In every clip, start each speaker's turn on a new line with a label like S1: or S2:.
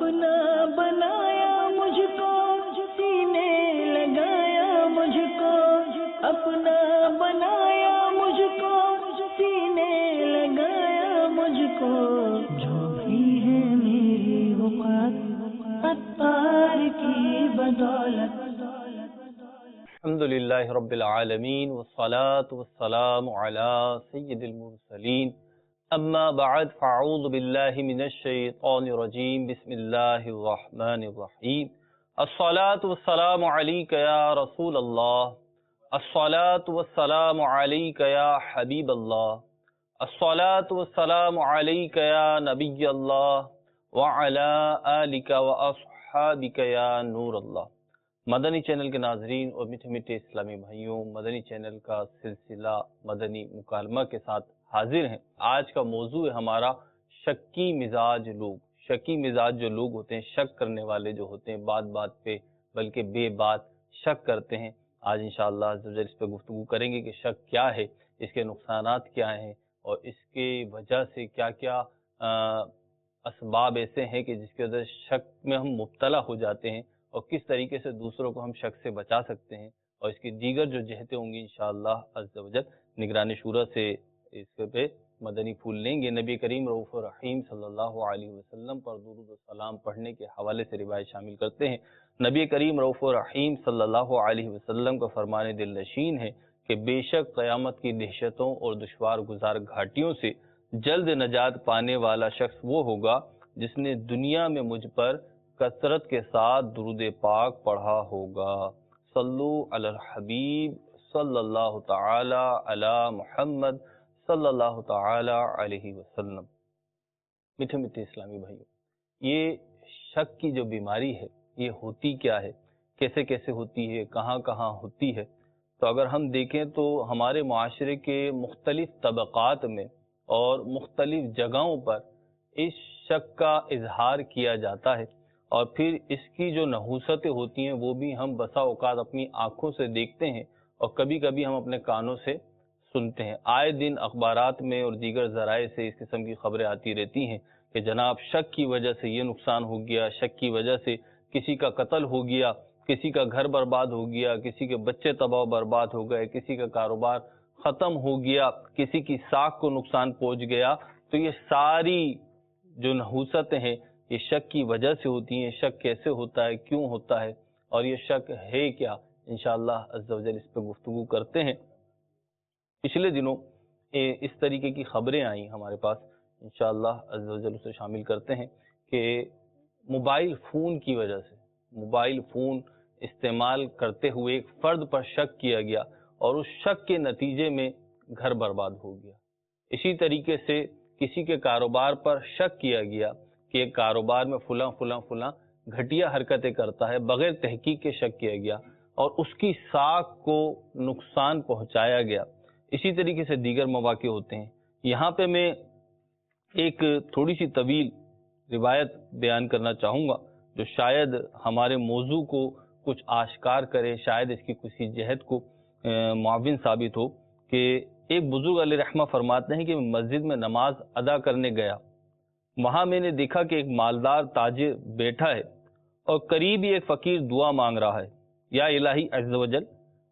S1: اپنا بنایا مجھ کو، سینے لگایا مجھ کو، اپنا بنایا مجھ کو، سینے لگایا مجھ کو، جو بھی ہے میری وقت عطار کی بدولت۔
S2: الحمدللہ رب العالمین والصلاة والسلام علی سید المرسلین، اما بعد فاعوذ باللہ من الشیطان الرجیم، بسم اللہ الرحمن الرحیم۔ الصلاة والسلام علیک یا رسول اللہ، الصلاة والسلام علیک یا حبیب اللہ، الصلاة والسلام علیک یا نبی اللہ، وعلی آلک واصحابک یا نور اللہ۔ مدنی چینل کے ناظرین اور میٹھے میٹھے اسلامی بھائیوں، مدنی چینل کا سلسلہ مدنی مکالمہ کے ساتھ حاضر ہیں۔ آج کا موضوع ہے ہمارا شکی مزاج لوگ۔ شکی مزاج جو لوگ ہوتے ہیں، شک کرنے والے جو ہوتے ہیں، بات بات پہ بلکہ بے بات شک کرتے ہیں۔ آج انشاءاللہ اس پہ گفتگو کریں گے کہ شک کیا ہے، اس کے نقصانات کیا ہیں، اور اس کے وجہ سے کیا کیا اسباب ایسے ہیں کہ جس کی وجہ سے شک میں ہم مبتلا ہو جاتے ہیں، اور کس طریقے سے دوسروں کو ہم شک سے بچا سکتے ہیں، اور اس کی دیگر جو جہتیں ہوں گی انشاءاللہ عز و جل نگران شورا سے اس پہ مدنی پھول لیں گے۔ نبی کریم رؤوف الرحیم صلی اللہ علیہ وسلم پر درود و سلام پڑھنے کے حوالے سے روایت شامل کرتے ہیں۔ نبی کریم رؤوف الرحیم صلی اللہ علیہ وسلم کا فرمان دل نشین ہے کہ بے شک قیامت کی دہشتوں اور دشوار گزار گھاٹیوں سے جلد نجات پانے والا شخص وہ ہوگا جس نے دنیا میں مجھ پر کثرت کے ساتھ درود پاک پڑھا ہوگا۔ صلو علی الحبیب صلی اللہ تعالی علی محمد صلی اللہ تعالی علیہ وسلم۔ میٹھے میٹھے اسلامی بھائیوں، یہ شک کی جو بیماری ہے یہ ہوتی کیا ہے، کیسے کیسے ہوتی ہے، کہاں کہاں ہوتی ہے؟ تو اگر ہم دیکھیں تو ہمارے معاشرے کے مختلف طبقات میں اور مختلف جگہوں پر اس شک کا اظہار کیا جاتا ہے، اور پھر اس کی جو نحوستیں ہوتی ہیں وہ بھی ہم بسا اوقات اپنی آنکھوں سے دیکھتے ہیں اور کبھی کبھی ہم اپنے کانوں سے سنتے ہیں۔ آئے دن اخبارات میں اور دیگر ذرائع سے اس قسم کی خبریں آتی رہتی ہیں کہ جناب شک کی وجہ سے یہ نقصان ہو گیا، شک کی وجہ سے کسی کا قتل ہو گیا، کسی کا گھر برباد ہو گیا، کسی کے بچے تباہ و برباد ہو گئے، کسی کا کاروبار ختم ہو گیا، کسی کی ساکھ کو نقصان پہنچ گیا۔ تو یہ ساری جو نحوستیں ہیں یہ شک کی وجہ سے ہوتی ہیں۔ شک کیسے ہوتا ہے، کیوں ہوتا ہے، اور یہ شک ہے کیا، انشاءاللہ عز و جل اس پہ گفتگو کرتے ہیں۔ پچھلے دنوں اس طریقے کی خبریں آئیں ہمارے پاس، انشاءاللہ عز و جل اسے شامل کرتے ہیں کہ موبائل فون کی وجہ سے، موبائل فون استعمال کرتے ہوئے ایک فرد پر شک کیا گیا اور اس شک کے نتیجے میں گھر برباد ہو گیا۔ اسی طریقے سے کسی کے کاروبار پر شک کیا گیا کہ ایک کاروبار میں فلاں فلاں فلاں گھٹیا حرکتیں کرتا ہے، بغیر تحقیق کے شک کیا گیا اور اس کی ساکھ کو نقصان پہنچایا گیا۔ اسی طریقے سے دیگر مواقع ہوتے ہیں۔ یہاں پہ میں ایک تھوڑی سی طویل روایت بیان کرنا چاہوں گا جو شاید ہمارے موضوع کو کچھ آشکار کرے، شاید اس کی کسی جہت کو معاون ثابت ہو، کہ ایک بزرگ علیہ رحمہ فرماتے ہیں کہ میں مسجد میں نماز ادا کرنے گیا، وہاں میں نے دیکھا کہ ایک مالدار تاجر بیٹھا ہے اور قریب ہی ایک فقیر دعا مانگ رہا ہے، یا الہی عز و جل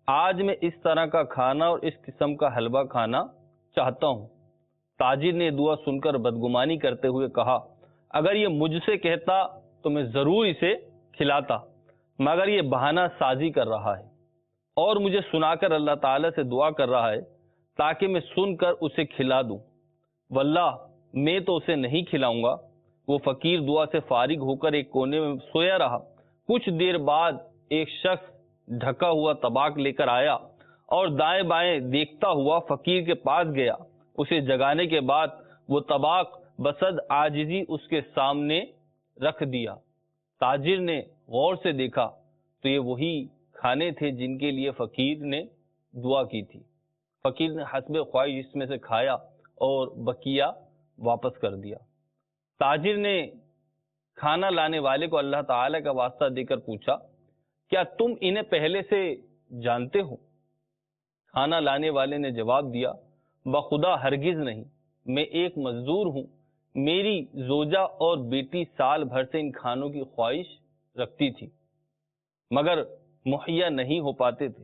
S2: آج میں اس طرح کا کھانا اور اس قسم کا حلوہ کھانا چاہتا ہوں۔ تاجر نے دعا سن کر بدگمانی کرتے ہوئے کہا، اگر یہ مجھ سے کہتا تو میں ضرور اسے کھلاتا، مگر یہ بہانہ سازی کر رہا ہے اور مجھے سنا کر اللہ تعالیٰ سے دعا کر رہا ہے تاکہ میں سن کر اسے کھلا دوں، واللہ میں تو اسے نہیں کھلاؤں گا۔ وہ فقیر دعا سے فارغ ہو کر ایک کونے میں سویا رہا۔ کچھ دیر بعد ایک شخص ڈھکا ہوا طباق لے کر آیا اور دائیں بائیں دیکھتا ہوا فقیر کے پاس گیا۔ اسے جگانے کے بعد وہ طباق بصد عاجزی اس کے سامنے رکھ دیا۔ تاجر نے غور سے دیکھا تو یہ وہی کھانے تھے جن کے لیے فقیر نے دعا کی تھی۔ فقیر نے حسب خواہش اس میں سے کھایا اور بقیہ واپس کر دیا۔ تاجر نے کھانا لانے والے کو اللہ تعالیٰ کا واسطہ دے کر پوچھا، کیا تم انہیں پہلے سے جانتے ہو؟ کھانا لانے والے نے جواب دیا، بخدا ہرگز نہیں، میں ایک مزدور ہوں، میری زوجہ اور بیٹی سال بھر سے ان کھانوں کی خواہش رکھتی تھی مگر مہیا نہیں ہو پاتے تھے۔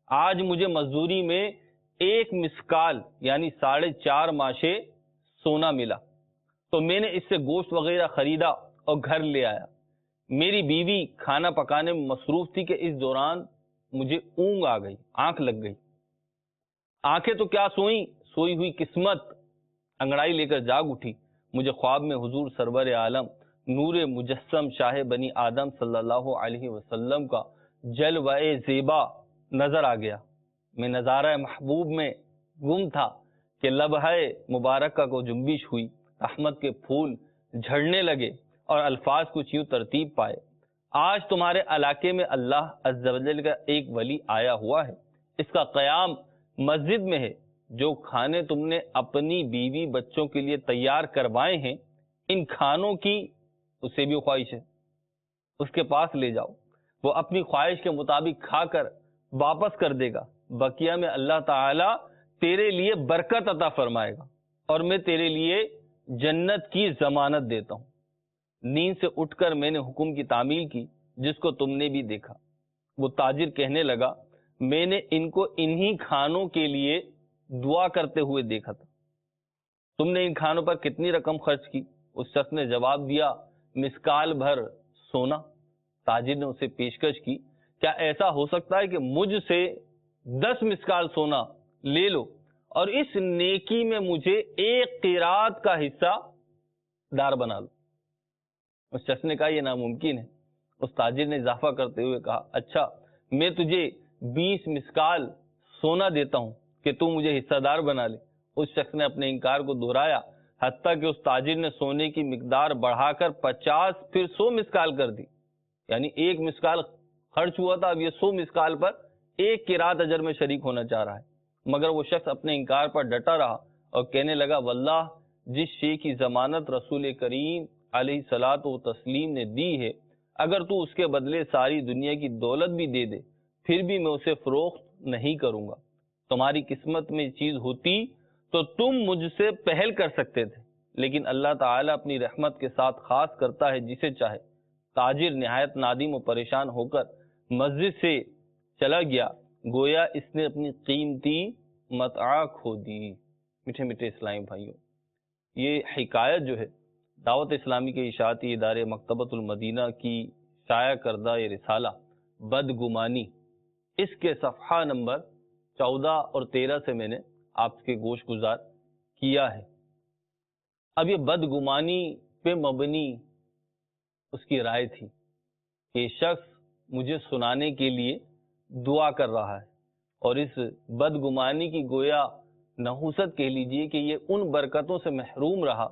S2: آج مجھے مزدوری میں 1 مسکال یعنی 4.5 ماشے سونا ملا تو میں نے اس سے گوشت وغیرہ خریدا اور گھر لے آیا۔ میری بیوی کھانا پکانے میں مصروف تھی کہ اس دوران مجھے اونگ آ گئی، آنکھ لگ گئی۔ آنکھیں تو کیا سوئیں، سوئی ہوئی قسمت انگڑائی لے کر جاگ اٹھی۔ مجھے خواب میں حضور سرور عالم نور مجسم شاہ بنی آدم صلی اللہ علیہ وسلم کا جلوہ زیبا نظر آ گیا۔ میں نظارہ محبوب میں گم تھا کہ لمحہ مبارکہ کو جنبش ہوئی، رحمت کے پھول جھڑنے لگے اور الفاظ کچھ یوں ترتیب پائے۔ آج تمہارے علاقے میں اللہ عز و جل کا ایک ولی آیا ہوا ہے، اس کا قیام مسجد میں ہے، جو کھانے تم نے اپنی بیوی بچوں کے لیے تیار کروائے ہیں ان کھانوں کی اسے بھی خواہش ہے، اس کے پاس لے جاؤ، وہ اپنی خواہش کے مطابق کھا کر واپس کر دے گا۔ بقیہ میں اللہ تعالی تیرے لیے برکت عطا فرمائے گا اور میں تیرے لیے جنت کی ضمانت دیتا ہوں۔ نیند سے اٹھ کر میں نے حکم کی تعمیل کی جس کو تم نے بھی دیکھا۔ وہ تاجر کہنے لگا، میں نے ان کو انہی کھانوں کے لیے دعا کرتے ہوئے دیکھا تھا، تم نے ان کھانوں پر کتنی رقم خرچ کی؟ اس شخص نے جواب دیا، مسکال بھر سونا۔ تاجر نے اسے پیشکش کی، کیا ایسا ہو سکتا ہے کہ مجھ سے 10 مسکال سونا لے لو اور اس نیکی میں مجھے 1 قیراط کا حصہ دار بنا لو؟ اس شخص نے کہا، یہ ناممکن ہے۔ اس تاجر نے اضافہ کرتے ہوئے کہا، اچھا میں تجھے 20 مسکال سونا دیتا ہوں کہ تو مجھے حصہ دار بنا لے۔ اس شخص نے اپنے انکار کو دہرایا حتیٰ کہ اس تاجر نے سونے کی مقدار بڑھا کر 50 پھر 100 مسکال کر دی، یعنی 1 مسکال خرچ ہوا تھا، اب یہ 100 مسکال پر 1 قیراط اجر میں شریک ہونا چاہ رہا ہے۔ مگر وہ شخص اپنے انکار پر ڈٹا رہا اور کہنے لگا، واللہ جس شے کی ضمانت رسول کریم علیہ الصلاۃ والتسلیم نے دی ہے، اگر تو اس کے بدلے ساری دنیا کی دولت بھی دے دے پھر بھی میں اسے فروخت نہیں کروں گا۔ تمہاری قسمت میں چیز ہوتی تو تم مجھ سے پہل کر سکتے تھے، لیکن اللہ تعالیٰ اپنی رحمت کے ساتھ خاص کرتا ہے جسے چاہے۔ تاجر نہایت نادم و پریشان ہو کر مسجد سے چلا گیا، گویا اس نے اپنی قیمتی متاع کھو دی۔ میٹھے میٹھے اسلامی بھائیوں، یہ حکایت جو ہے دعوت اسلامی کے اشاعتی ادارے مکتبۃ المدینہ کی شائع کردہ یہ رسالہ بدگمانی، اس کے صفحہ نمبر 14 اور 13 سے میں نے آپ کے گوش گزار کیا ہے۔ اب یہ بدگمانی پہ مبنی اس کی رائے تھی کہ شخص مجھے سنانے کے لیے دعا کر رہا ہے، اور اس بدگمانی کی گویا نحوست کہہ لیجئے کہ یہ ان برکتوں سے محروم رہا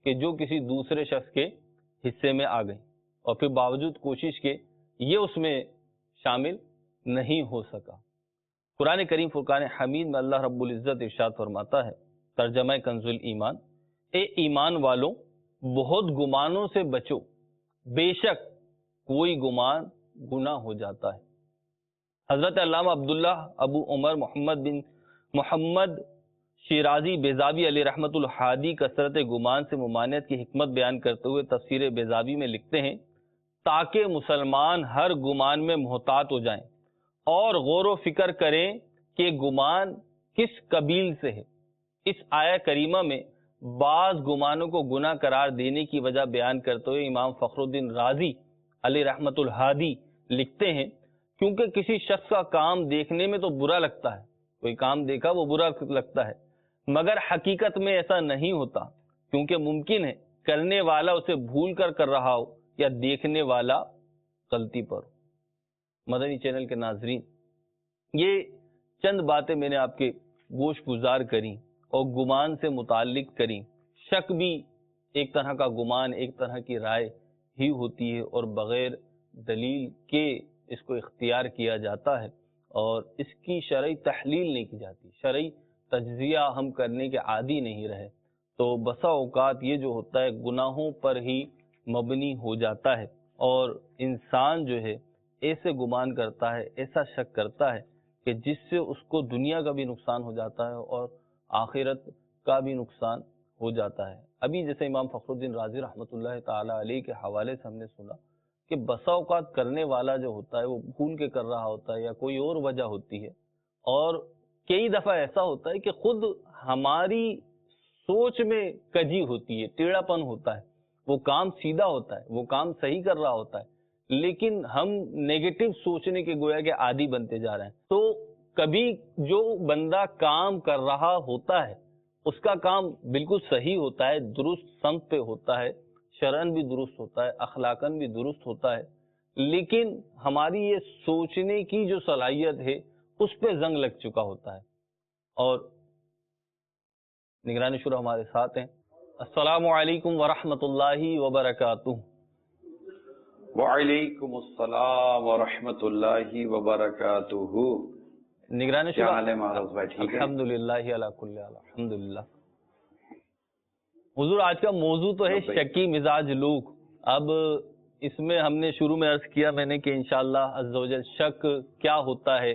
S2: کہ جو کسی دوسرے شخص کے حصے میں آ گئی، اور پھر باوجود کوشش کے یہ اس میں شامل نہیں ہو سکا۔ قرآن کریم فرقان حمید میں اللہ رب العزت ارشاد فرماتا ہے، ترجمہ کنز الایمان، اے ایمان والوں بہت گمانوں سے بچو، بے شک کوئی گمان گناہ ہو جاتا ہے۔ حضرت علامہ عبداللہ ابو عمر محمد بن محمد شیرازی بیضاوی علیہ رحمت الحادی کثرت گمان سے ممانعت کی حکمت بیان کرتے ہوئے تفسیر بیضاوی میں لکھتے ہیں، تاکہ مسلمان ہر گمان میں محتاط ہو جائیں اور غور و فکر کریں کہ گمان کس قبیل سے ہے۔ اس آیہ کریمہ میں بعض گمانوں کو گناہ قرار دینے کی وجہ بیان کرتے ہوئے امام فخر الدین رازی علیہ رحمت الحادی لکھتے ہیں، کیونکہ کسی شخص کا کام دیکھنے میں تو برا لگتا ہے، کوئی کام دیکھا وہ برا لگتا ہے، مگر حقیقت میں ایسا نہیں ہوتا، کیونکہ ممکن ہے کرنے والا اسے بھول کر رہا ہو یا دیکھنے والا غلطی پر ہو۔ مدنی چینل کے ناظرین، یہ چند باتیں میں نے آپ کے گوش گزار کری اور گمان سے متعلق کری۔ شک بھی ایک طرح کا گمان، ایک طرح کی رائے ہی ہوتی ہے، اور بغیر دلیل کے اس کو اختیار کیا جاتا ہے اور اس کی شرعی تحلیل نہیں کی جاتی، شرعی تجزیہ ہم کرنے کے عادی نہیں رہے، تو بسا اوقات یہ جو ہوتا ہے گناہوں پر ہی مبنی ہو جاتا ہے، اور انسان جو ہے ایسے گمان کرتا ہے، ایسا شک کرتا ہے کہ جس سے اس کو دنیا کا بھی نقصان ہو جاتا ہے اور آخرت کا بھی نقصان ہو جاتا ہے. ابھی جیسے امام فخر الدین رازی رحمۃ اللہ تعالیٰ علیہ کے حوالے سے ہم نے سنا کہ بسا اوقات کرنے والا جو ہوتا ہے وہ بھول کے کر رہا ہوتا ہے یا کوئی اور وجہ ہوتی ہے، اور کئی دفعہ ایسا ہوتا ہے کہ خود ہماری سوچ میں کجی ہوتی ہے، ٹیڑھا پن ہوتا ہے، وہ کام سیدھا ہوتا ہے، وہ کام صحیح کر رہا ہوتا ہے، لیکن ہم نیگیٹو سوچنے کے گویا کہ عادی بنتے جا رہے ہیں. تو کبھی جو بندہ کام کر رہا ہوتا ہے اس کا کام بالکل صحیح ہوتا ہے، درست سمت پہ ہوتا ہے، شرعن بھی درست ہوتا ہے، اخلاقاً بھی درست ہوتا ہے، لیکن ہماری یہ سوچنے کی جو صلاحیت ہے اس پہ زنگ لگ چکا ہوتا ہے. اور نگران شورا ہمارے ساتھ ہیں. السلام علیکم ورحمۃ اللہ وبرکاتہ.
S3: وعلیکم السلام ورحمۃ اللہ وبرکاتہ.
S2: نگران
S3: کیا
S2: شورا
S3: حال ہے معروف بھائی؟ ٹھیک ہے
S2: الحمدللہ علی کل حال، الحمدللہ. حضور آج کا موضوع تو ہے شکی مزاج لوگ. اب اس میں ہم نے شروع میں عرض کیا میں نے کہ انشاءاللہ عز و جل شک کیا ہوتا ہے،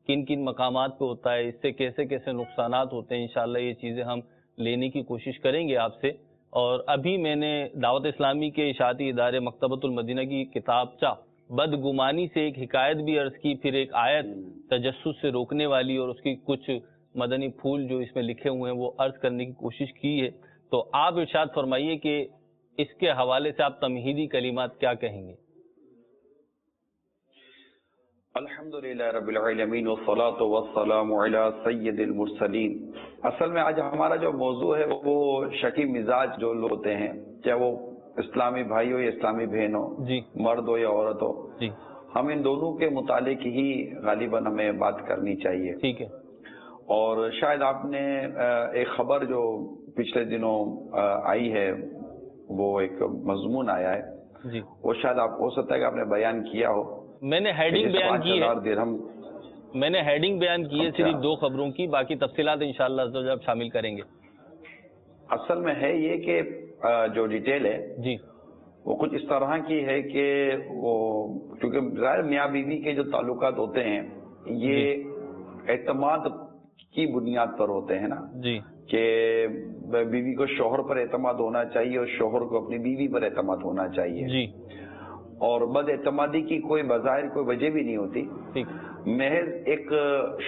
S2: کن کن مقامات پہ ہوتا ہے، اس سے کیسے کیسے نقصانات ہوتے ہیں، انشاءاللہ یہ چیزیں ہم لینے کی کوشش کریں گے آپ سے. اور ابھی میں نے دعوت اسلامی کے اشاعتی ادارے مکتبۃ المدینہ کی کتابچہ بدگمانی سے ایک حکایت بھی عرض کی، پھر ایک آیت تجسس سے روکنے والی اور اس کی کچھ مدنی پھول جو اس میں لکھے ہوئے ہیں وہ عرض کرنے کی کوشش کی ہے. تو آپ ارشاد فرمائیے کہ اس کے حوالے سے آپ تمہیدی کلمات کیا کہیں گے؟
S3: الحمدللہ رب العالمین والصلاة والسلام علی سید المرسلین. اصل میں آج ہمارا جو موضوع ہے وہ شکی مزاج جو لوگ ہوتے ہیں، چاہے وہ اسلامی بھائی ہو یا اسلامی بہن ہو،
S2: جی
S3: مرد ہو یا عورت ہو،
S2: جی
S3: ہم ان دونوں کے متعلق ہی غالباً ہمیں بات کرنی چاہیے.
S2: ٹھیک ہے.
S3: اور شاید آپ نے ایک خبر جو پچھلے دنوں آئی ہے، وہ ایک مضمون آیا ہے،
S2: جی
S3: وہ شاید آپ ہو سکتا ہے کہ آپ نے بیان کیا ہو.
S2: میں نے ہیڈنگ بیان کی ہے،
S3: 5,000 درہم.
S2: میں نے ہیڈنگ بیان کی ہے
S3: اچھا.
S2: صرف 2 خبروں کی، باقی تفصیلات انشاءاللہ عز و جل شامل کریں گے.
S3: اصل میں ہے یہ کہ جو ڈیٹیل ہے
S2: جی
S3: وہ کچھ اس طرح کی ہے کہ وہ کیونکہ ظاہر میاں بیوی کے جو تعلقات ہوتے ہیں یہ اعتماد کی بنیاد پر ہوتے ہیں نا،
S2: جی
S3: کہ بیوی کو شوہر پر اعتماد ہونا چاہیے اور شوہر کو اپنی بیوی پر اعتماد ہونا چاہیے.
S2: جی
S3: اور بد اعتمادی کی کوئی بظاہر کوئی وجہ بھی نہیں ہوتی،
S2: ٹھیک
S3: محض ایک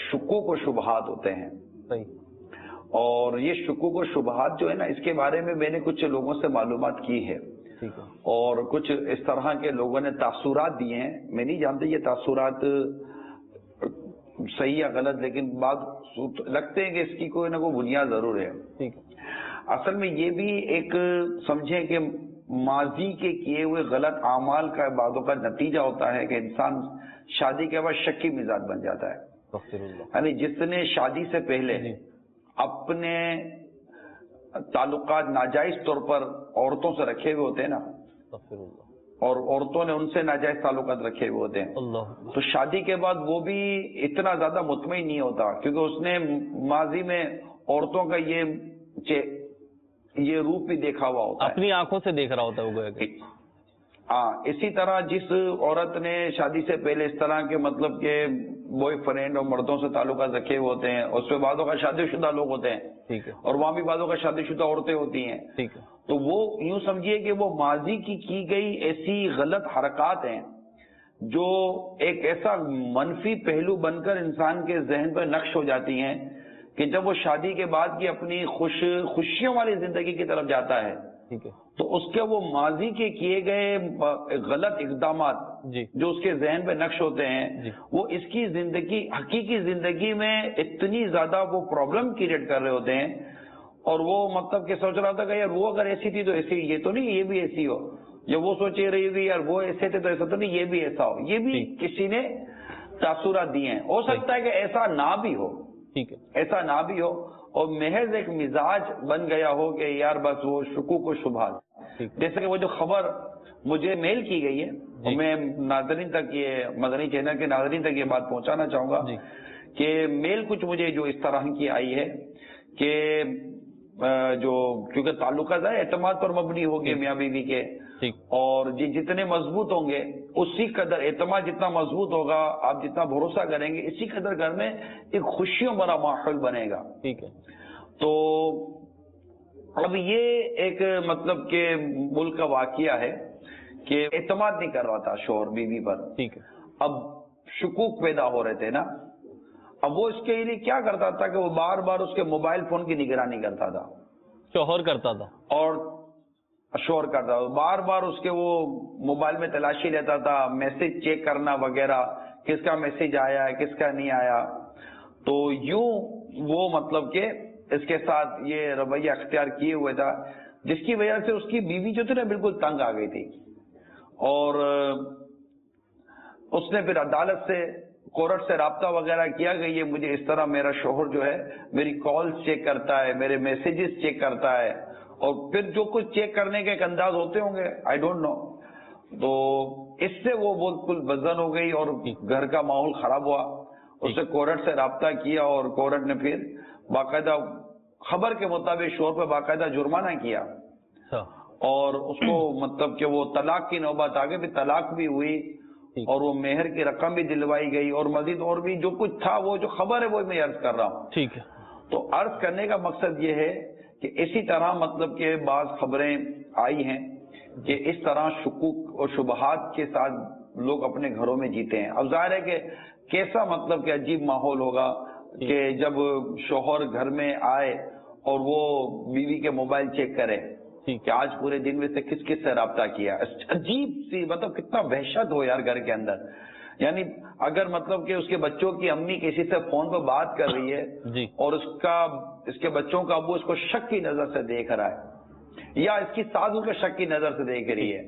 S3: شکوک و شبہات ہوتے ہیں.
S2: صحیح.
S3: اور یہ شکوک و شبہات جو ہے نا، اس کے بارے میں میں نے کچھ لوگوں سے معلومات کی ہے،
S2: ٹھیک ہے.
S3: اور کچھ اس طرح کے لوگوں نے تاثرات دیے ہیں. میں نہیں جانتا یہ تاثرات صحیح یا غلط، لیکن بات لگتے ہیں کہ اس کی کوئی نہ کوئی بنیاد ضرور ہے.
S2: ٹھیک ہے.
S3: اصل میں یہ بھی ایک سمجھیں کہ ماضی کے کیے ہوئے غلط اعمال کا بعدوں کا نتیجہ ہوتا ہے کہ انسان شادی کے بعد شکی مزاج بن جاتا ہے. یعنی جس نے شادی سے پہلے اپنے تعلقات ناجائز طور پر عورتوں سے رکھے ہوئے ہوتے ہیں نا، اور عورتوں نے ان سے ناجائز تعلقات رکھے ہوئے ہوتے ہیں، تو شادی کے بعد وہ بھی اتنا زیادہ مطمئن نہیں ہوتا، کیونکہ اس نے ماضی میں عورتوں کا یہ روپ بھی دیکھا ہوا ہوتا ہے،
S2: اپنی آنکھوں سے دیکھ رہا ہوتا ہے.
S3: ہاں. اسی طرح جس عورت نے شادی سے پہلے اس طرح کے مطلب کہ بوائے فرینڈ اور مردوں سے تعلقات رکھے ہوئے ہوتے ہیں، اس پہ بعضوں کا شادی شدہ لوگ ہوتے ہیں،
S2: ٹھیک ہے.
S3: اور وہاں بھی بعضوں کا شادی شدہ عورتیں ہوتی ہیں،
S2: ٹھیک ہے.
S3: تو وہ یوں سمجھیے کہ وہ ماضی کی گئی ایسی غلط حرکات ہیں جو ایک ایسا منفی پہلو بن کر انسان کے ذہن پر نقش ہو جاتی ہیں کہ جب وہ شادی کے بعد کی اپنی خوشیوں والی زندگی کی طرف جاتا ہے،
S2: ٹھیک ہے،
S3: تو اس کے وہ ماضی کے کیے گئے غلط اقدامات جو اس کے ذہن پہ نقش ہوتے ہیں، وہ اس کی زندگی حقیقی زندگی میں اتنی زیادہ وہ پرابلم کریٹ کر رہے ہوتے ہیں، اور وہ مطلب کہ سوچ رہا تھا کہ یار وہ اگر ایسی تھی تو ایسی، یہ تو نہیں یہ بھی ایسی ہو، یا وہ سوچے رہی ہوگی یار وہ ایسے تھے تو ایسا تو نہیں یہ بھی ایسا ہو. یہ بھی کسی نے تاثرات دیے ہیں. ہو سکتا ہے کہ ایسا نہ بھی ہو، ٹھیک ہے، ایسا نہ بھی ہو، اور محض ایک مزاج بن گیا ہو کہ یار بس وہ شکوک و شبہات. جیسے کہ وہ جو خبر مجھے میل کی گئی ہے، اور میں ناظرین تک یہ مدنی چینل کے ناظرین تک یہ بات پہنچانا چاہوں گا کہ میل کچھ مجھے جو اس طرح کی آئی ہے کہ جو کیونکہ تعلقات اعتماد پر مبنی ہوگی میاں بیوی کے، اور جتنے مضبوط ہوں گے اسی قدر اعتماد جتنا مضبوط ہوگا، آپ جتنا بھروسہ کریں گے اسی قدر گھر میں ایک خوشیوں بھرا ماحول بنے گا. ٹھیک ہے. تو اب یہ ایک مطلب کہ ملک کا واقعہ ہے کہ اعتماد نہیں کر رہا تھا شوہر بیوی پر.
S2: ٹھیک ہے.
S3: اب شکوک پیدا ہو رہے تھے نا. اب وہ اس کے لیے کیا کرتا تھا کہ وہ بار بار اس کے موبائل فون کی نگرانی کرتا تھا.
S2: شوہر کرتا تھا. اور
S3: شوہر کرتا تھا, بار بار اس کے وہ موبائل میں تلاشی لیتا تھا, میسج چیک کرنا وغیرہ, کس کا میسج آیا ہے کس کا نہیں آیا. تو یوں وہ مطلب کہ اس کے ساتھ یہ رویہ اختیار کیے ہوئے تھا, جس کی وجہ سے اس کی بیوی جو تھی نا بالکل تنگ آ گئی تھی. اور اس نے پھر عدالت سے کورٹ سے رابطہ وغیرہ کیا کہ یہ مجھے اس طرح میرا شوہر جو ہے میری کالز چیک کرتا ہے, میرے میسیجز چیک کرتا ہے, اور پھر جو کچھ چیک کرنے کے ایک انداز ہوتے ہوں گے آئی ڈونٹ نو. تو اس سے وہ بالکل وزن ہو گئی اور گھر کا ماحول خراب ہوا. اس نے کورٹ سے رابطہ کیا اور کورٹ نے پھر باقاعدہ خبر کے مطابق شوہر پہ باقاعدہ جرمانہ کیا اور اس کو مطلب کہ وہ طلاق کی نوبت آگے بھی طلاق بھی ہوئی اور وہ مہر کی رقم بھی دلوائی گئی اور مزید اور بھی جو کچھ تھا وہ جو خبر ہے وہ میں عرض کر رہا ہوں.
S2: ٹھیک ہے.
S3: تو عرض کرنے کا مقصد یہ ہے کہ اسی طرح مطلب کہ بعض خبریں آئی ہیں کہ اس طرح شکوک اور شبہات کے ساتھ لوگ اپنے گھروں میں جیتے ہیں. اب ظاہر ہے کہ کیسا مطلب کہ عجیب ماحول ہوگا کہ جب شوہر گھر میں آئے اور وہ بیوی کے موبائل چیک کرے کہ آج پورے دن میں سے کس کس سے رابطہ کیا. عجیب سی مطلب کتنا وحشت ہو یار گھر کے اندر. یعنی اگر مطلب کہ اس کے بچوں کی امی کسی سے فون پہ بات کر رہی ہے اور اس کے بچوں کا ابو اس کو شک کی نظر سے دیکھ رہا ہے, یا اس کی ساس اس کو شک کی نظر سے دیکھ رہی ہے,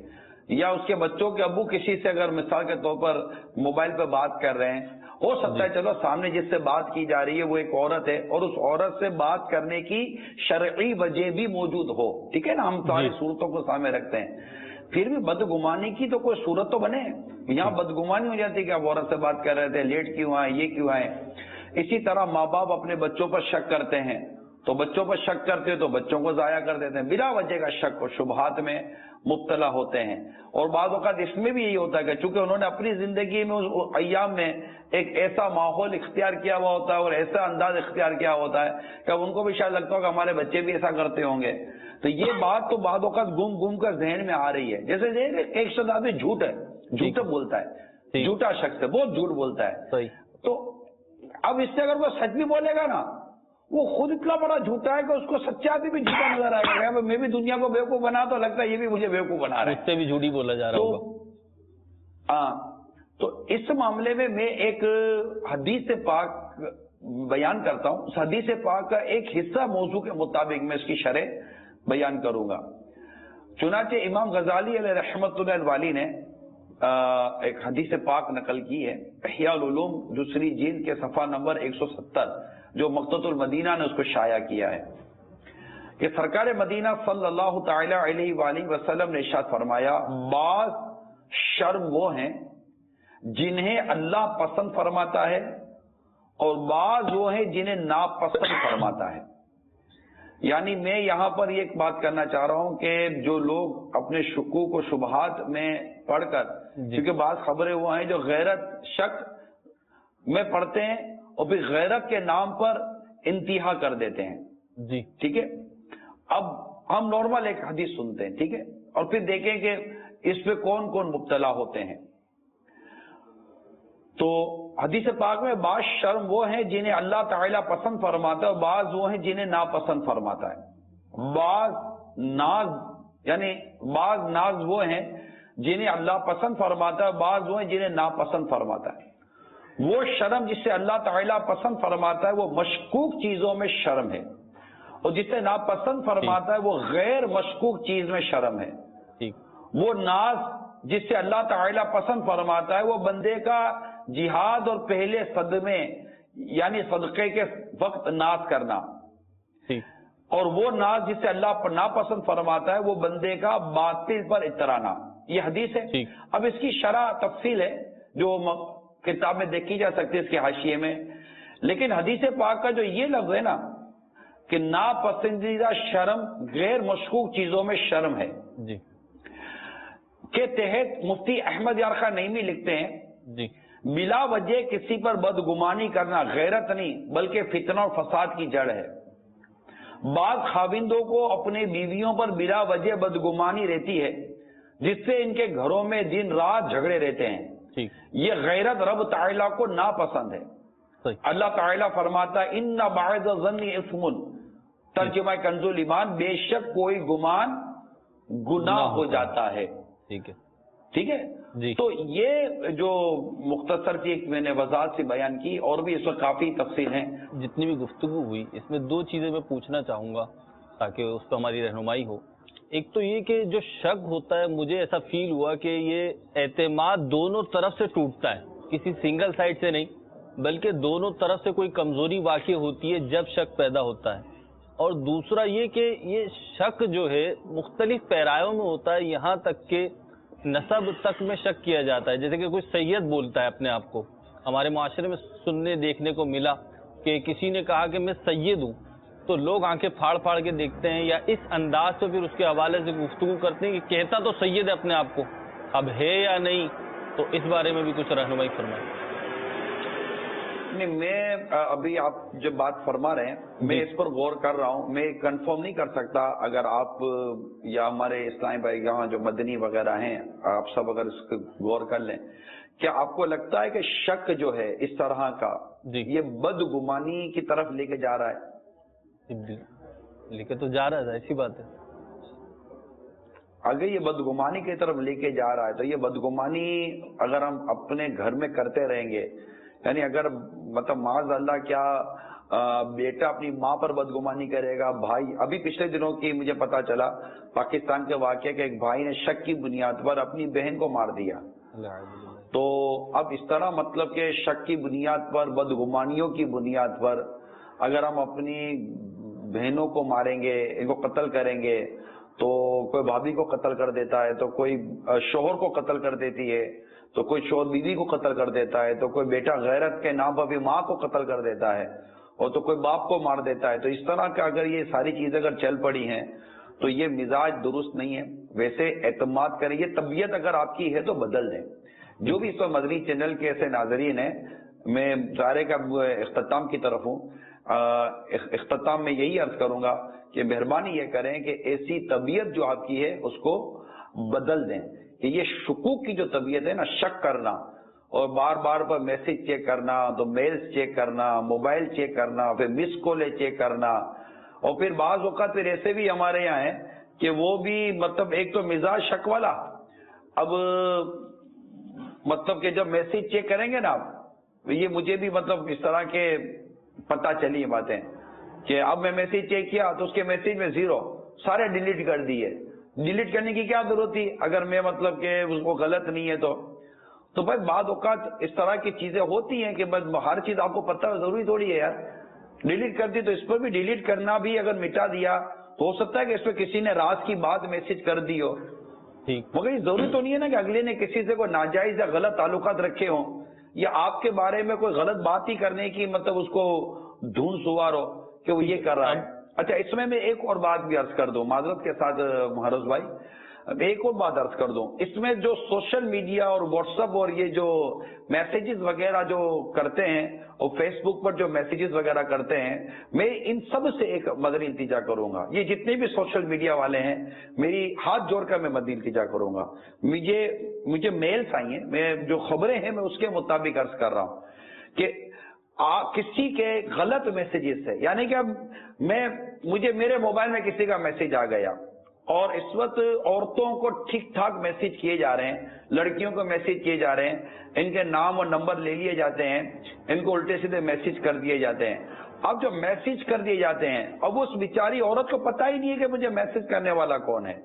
S3: یا اس کے بچوں کے ابو کسی سے اگر مثال کے طور پر موبائل پہ بات کر رہے ہیں, ہو سکتا ہے چلو سامنے جس سے بات کی جا رہی ہے وہ ایک عورت ہے اور اس عورت سے بات کرنے کی شرعی وجہ بھی موجود ہو, ٹھیک ہے نا, ہم ساری صورتوں کو سامنے رکھتے ہیں, پھر بھی بدگمانی کی تو کوئی صورت تو بنے. یہاں بدگمانی ہو جاتی ہے کہ آپ عورت سے بات کر رہے تھے, لیٹ کیوں آئے, یہ کیوں آئے. اسی طرح ماں باپ اپنے بچوں پر شک کرتے ہیں تو بچوں پر شک کرتے تو بچوں کو ضائع کر دیتے ہیں, بلا وجہ کا شک اور شبہات میں مبتلا ہوتے ہیں. اور بعض اوقات اس میں بھی یہی ہوتا ہے کہ چونکہ انہوں نے اپنی زندگی میں اس ایام میں ایک ایسا ماحول اختیار کیا ہوا ہوتا ہے اور ایسا انداز اختیار کیا ہوتا ہے کہ ان کو بھی شاید لگتا ہو کہ ہمارے بچے بھی ایسا کرتے ہوں گے. تو یہ بات تو بعض اوقات گم گم کر ذہن میں آ رہی ہے. جیسے ایک شخص آدمی جھوٹ ہے, جھوٹا بولتا ہے, جھوٹا شخص ہے, بہت جھوٹ بولتا ہے. تو اب اس سے اگر وہ سچ بھی بولے گا نا, وہ خود اتنا بڑا جھوٹا ہے کہ اس کو سچا بھی جھوٹا نظر آئے گا. میں بھی دنیا کو بیوقوف بنا تو لگتا ہے یہ بھی مجھے بیوقوف بنا رہا ہے,
S2: اس سے بھی جھوٹی بولا جا رہا ہوگا.
S3: ہاں, تو اس معاملے میں ایک حدیث پاک بیان کرتا ہوں. اس حدیث پاک کا ایک حصہ موضوع کے مطابق میں اس کی شرح بیان کروں گا. چنانچہ امام غزالی علیہ رحمۃ اللہ الوالی نے ایک حدیث پاک نقل کی ہے, احیاء العلوم دوسری جلد کے صفحہ نمبر 170, جو مقتۃ المدینہ نے اس کو شائع کیا ہے کہ سرکار مدینہ صلی اللہ تعالی علیہ وآلہ وسلم نے ارشاد فرمایا, بعض شرم وہ ہیں جنہیں اللہ پسند فرماتا ہے اور بعض وہ ہیں جنہیں ناپسند فرماتا ہے. یعنی میں یہاں پر یہ ایک بات کرنا چاہ رہا ہوں کہ جو لوگ اپنے شکوک و شبہات میں پڑھ کر, کیونکہ بعض خبریں وہ ہیں جو غیرت شک میں پڑھتے ہیں اور پھر غیرت کے نام پر انتہا کر دیتے ہیں.
S2: جی
S3: ٹھیک ہے. اب ہم نارمل ایک حدیث سنتے ہیں, ٹھیک ہے, اور پھر دیکھیں کہ اس پہ کون کون مبتلا ہوتے ہیں. تو حدیث پاک میں بعض شرم وہ ہیں جنہیں اللہ تعالیٰ پسند فرماتا ہے اور بعض وہ ہیں جنہیں ناپسند فرماتا ہے. بعض ناز یعنی بعض ناز وہ ہیں جنہیں اللہ پسند فرماتا ہے, بعض وہ ہیں جنہیں ناپسند فرماتا ہے. وہ شرم جسے اللہ تعالیٰ پسند فرماتا ہے وہ مشکوک چیزوں میں شرم ہے, اور جسے ناپسند فرماتا ہے وہ غیر مشکوک چیز میں شرم ہے. وہ ناز جس سے اللہ تعالیٰ پسند فرماتا ہے وہ بندے کا جہاد اور پہلے صدمے یعنی صدقے کے وقت ناز کرنا, اور وہ ناز جس سے اللہ ناپسند فرماتا ہے وہ بندے کا باطل پر اترانا. یہ حدیث ہے. اب اس کی شرح تفصیل ہے جو کتاب میں دیکھی جا سکتی ہے اس کے حاشیے میں, لیکن حدیث پاک کا جو یہ لفظ ہے نا کہ ناپسندیدہ شرم غیر مشکوک چیزوں میں شرم ہے
S2: جی
S3: کے تحت مفتی احمد یار خان نعیمی لکھتے ہیں,
S2: جی
S3: بلا وجہ کسی پر بدگمانی کرنا غیرت نہیں بلکہ فتنہ اور فساد کی جڑ ہے. بعض خاوندوں کو اپنے بیویوں پر بلا وجہ بدگمانی رہتی ہے جس سے ان کے گھروں میں دن رات جھگڑے رہتے ہیں. یہ غیرت رب تعالیٰ کو ناپسند ہے. اللہ تعالیٰ فرماتا ہے ان بعض الظن اثم، ترجمہ کنز الایمان، بے شک کوئی گمان گناہ ہو جاتا ہے. ٹھیک ہے
S2: جی.
S3: تو یہ جو مختصر سی ایک میں نے وضاحت سے بیان کی، اور بھی اس میں کافی تفصیل ہیں.
S2: جتنی بھی گفتگو ہوئی اس میں دو چیزیں میں پوچھنا چاہوں گا تاکہ اس پہ ہماری رہنمائی ہو. ایک تو یہ کہ جو شک ہوتا ہے، مجھے ایسا فیل ہوا کہ یہ اعتماد دونوں طرف سے ٹوٹتا ہے، کسی سنگل سائڈ سے نہیں بلکہ دونوں طرف سے کوئی کمزوری واقع ہوتی ہے جب شک پیدا ہوتا ہے. اور دوسرا یہ کہ یہ شک جو ہے مختلف پیرایوں میں ہوتا ہے، یہاں تک کہ نسب تک میں شک کیا جاتا ہے. جیسے کہ کوئی سید بولتا ہے اپنے آپ کو، ہمارے معاشرے میں سننے دیکھنے کو ملا کہ کسی نے کہا کہ میں سید ہوں، تو لوگ آنکھیں پھاڑ پھاڑ کے دیکھتے ہیں یا اس انداز سے پھر اس کے حوالے سے گفتگو کرتے ہیں کہ کہتا تو سید ہے اپنے آپ کو، اب ہے یا نہیں. تو اس بارے میں بھی کچھ رہنمائی فرمائیں.
S3: نہیں، میں ابھی آپ جو بات فرما رہے ہیں میں اس پر غور کر رہا ہوں. میں کنفرم نہیں کر سکتا. اگر آپ یا ہمارے اسلامی بھائی یہاں جو مدنی وغیرہ ہیں آپ سب اگر اس کو غور کر لیں، کیا آپ کو لگتا ہے کہ شک جو ہے اس طرح کا یہ بدگمانی کی طرف لے کے جا رہا ہے؟
S2: لے کے تو جا رہا ہے، ایسی بات ہے.
S3: اگر یہ بدگمانی کی طرف لے کے جا رہا ہے تو یہ بدگمانی اگر ہم اپنے گھر میں کرتے رہیں گے، یعنی اگر مطلب معاذ اللہ کیا بیٹا اپنی ماں پر بدگمانی کرے گا، بھائی. ابھی پچھلے دنوں کی مجھے پتا چلا پاکستان کے واقعے کہ ایک بھائی نے شک کی بنیاد پر اپنی بہن کو مار دیا. تو اب اس طرح مطلب کہ شک کی بنیاد پر، بدگمانیوں کی بنیاد پر اگر ہم اپنی بہنوں کو ماریں گے، ان کو قتل کریں گے، تو کوئی بھابھی کو قتل کر دیتا ہے، تو کوئی شوہر کو قتل کر دیتی ہے، تو کوئی شوہر بیوی کو قتل کر دیتا ہے، تو کوئی بیٹا غیرت کے نام پر بھی ماں کو قتل کر دیتا ہے، اور تو کوئی باپ کو مار دیتا ہے. تو اس طرح کا اگر یہ ساری چیزیں اگر چل پڑی ہیں تو یہ مزاج درست نہیں ہے. ویسے اعتماد کریں، یہ طبیعت اگر آپ کی ہے تو بدل دیں. جو بھی اس وقت مدنی چینل کے ایسے ناظرین ہیں، میں ظاہر کا اختتام کی طرف ہوں، اختتام میں یہی عرض کروں گا کہ مہربانی یہ کریں کہ ایسی طبیعت جو آپ کی ہے اس کو بدل دیں. کہ یہ شکوک کی جو طبیعت ہے نا، شک کرنا اور بار بار پر میسج چیک کرنا، تو میلز چیک کرنا، موبائل چیک کرنا، پھر مس کالیں چیک کرنا، اور پھر بعض اوقات پھر ایسے بھی ہمارے یہاں ہیں کہ وہ بھی مطلب ایک تو مزاج شک والا، اب مطلب کہ جب میسج چیک کریں گے نا، یہ مجھے بھی مطلب اس طرح کے پتہ چلی باتیں کہ اب میں میسج چیک کیا تو اس کے میسج میں 0 سارے ڈیلیٹ کر دیے. ڈیلیٹ کرنے کی کیا ضرورت تھی اگر میں مطلب کہ اس کو غلط نہیں ہے تو بھائی بعض اوقات اس طرح کی چیزیں ہوتی ہیں کہ بس ہر چیز آپ کو پتہ ضروری تھوڑی ہے یار. ڈیلیٹ کر دی تو اس پر بھی ڈیلیٹ کرنا بھی اگر مٹا دیا تو ہو سکتا ہے کہ اس پہ کسی نے راز کی بات میسج کر دی ہو، مگر یہ ضروری تو نہیں ہے نا کہ اگلے نے کسی سے کوئی ناجائز یا غلط تعلقات رکھے ہوں یا آپ کے بارے میں کوئی غلط بات ہی کرنے کی مطلب اس کو ڈھونڈ سوار ہو کہ وہ یہ کر رہا ہے. اچھا، اس میں ایک اور بات بھی عرض کر دوں معذرت کے ساتھ محرز بھائی، ایک اور بات عرض کر دوں. اس میں جو سوشل میڈیا اور واٹس ایپ اور یہ جو میسیجز وغیرہ جو کرتے ہیں اور فیس بک پر جو میسیجز وغیرہ کرتے ہیں، میں ان سب سے ایک مدنی التجا کروں گا. یہ جتنے بھی سوشل میڈیا والے ہیں، میری ہاتھ جوڑ کر میں مدنی التجا کروں گا. مجھے میلز آئی ہیں، میں جو خبریں ہیں میں اس کے مطابق عرض کر رہا ہوں کہ کسی کے غلط میسیجز سے، یعنی کہ اب مجھے میرے موبائل میں کسی کا میسیج آ گیا اور اس وقت عورتوں کو ٹھیک ٹھاک میسیج کیے جا رہے ہیں، لڑکیوں کو میسیج کیے جا رہے ہیں، ان کے نام اور نمبر لے لیے جاتے ہیں، ان کو الٹے سیدھے میسیج کر دیے جاتے ہیں. اب جو میسیج کر دیے جاتے ہیں، اب اس بیچاری عورت کو پتہ ہی نہیں ہے کہ مجھے میسیج کرنے والا کون ہے،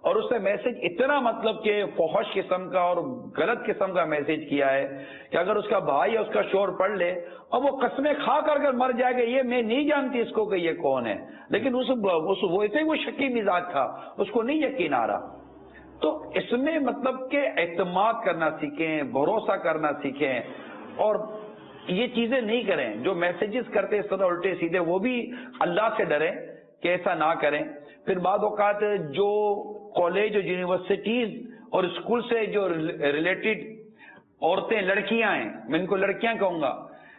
S3: اور اس نے میسیج اتنا مطلب کہ فحش قسم کا اور غلط قسم کا میسیج کیا ہے کہ اگر اس کا بھائی یا اس کا شوہر پڑھ لے اور وہ قسمیں کھا کر مر جائے گا یہ میں نہیں جانتی اس کو کہ یہ کون ہے، لیکن وہ ایسے وہ شکی مزاج تھا، اس کو نہیں یقین آ رہا. تو اس میں مطلب کہ اعتماد کرنا سیکھیں، بھروسہ کرنا سیکھیں، اور یہ چیزیں نہیں کریں. جو میسیجز کرتے اس طرح الٹے سیدھے، وہ بھی اللہ سے ڈریں کہ ایسا نہ کریں. پھر بعض اوقات جو کالج اور یونیورسٹیز اور اسکول سے جو ریلیٹڈ عورتیں، لڑکیاں ہیں، میں ان کو لڑکیاں کہوں گا،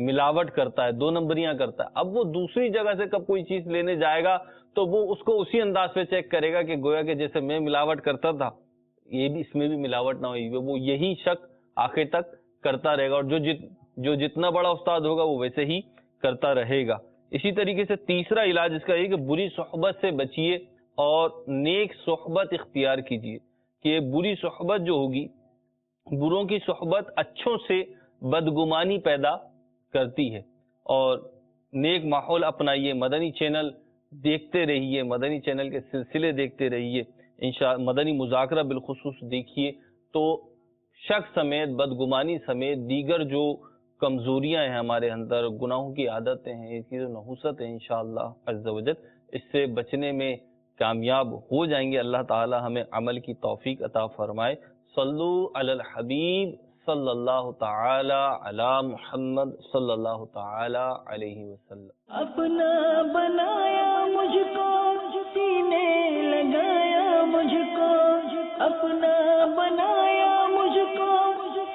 S2: ملاوٹ کرتا ہے، 2 نمبریاں کرتا ہے. اب وہ دوسری جگہ سے کب کوئی چیز لینے جائے گا تو وہ اس کو اسی انداز پہ چیک کرے گا کہ گویا کہ جیسے میں ملاوٹ کرتا تھا یہ بھی اس میں بھی ملاوٹ نہ ہوئی. وہ یہی شک آخر تک کرتا رہے گا، اور جو جتنا بڑا استاد ہوگا وہ ویسے ہی کرتا رہے گا. اسی طریقے سے تیسرا علاج اس کا یہ کہ بری صحبت سے بچیے اور نیک صحبت اختیار کیجیے. کہ بری صحبت جو ہوگی، بروں کی صحبت اچھوں سے بدگمانی پیدا کرتی ہے. اور نیک ماحول اپنائیے. مدنی چینل دیکھتے رہیے، مدنی چینل کے سلسلے دیکھتے رہیے، مدنی مذاکرہ بالخصوص دیکھیے تو شک سمیت، بدگمانی سمیت دیگر جو کمزوریاں ہیں ہمارے اندر، گناہوں کی عادتیں ہیں، اس کی جو نحوست ہے، انشاءاللہ عز و جل اس سے بچنے میں کامیاب ہو جائیں گے. اللہ تعالی ہمیں عمل کی توفیق عطا فرمائے. صلو علی الحبیب صلی اللہ تعالی علی محمد صلی اللہ تعالی علیہ وسلم.
S1: اپنا بنایا مجھ کو، سینے لگایا مجھ کو، اپنا بنایا مجھ کو،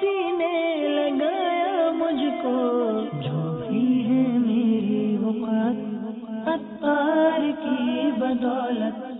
S1: سینے لگایا مجھ کو. جو بھی ہے میری وقت عطار کی بدولت،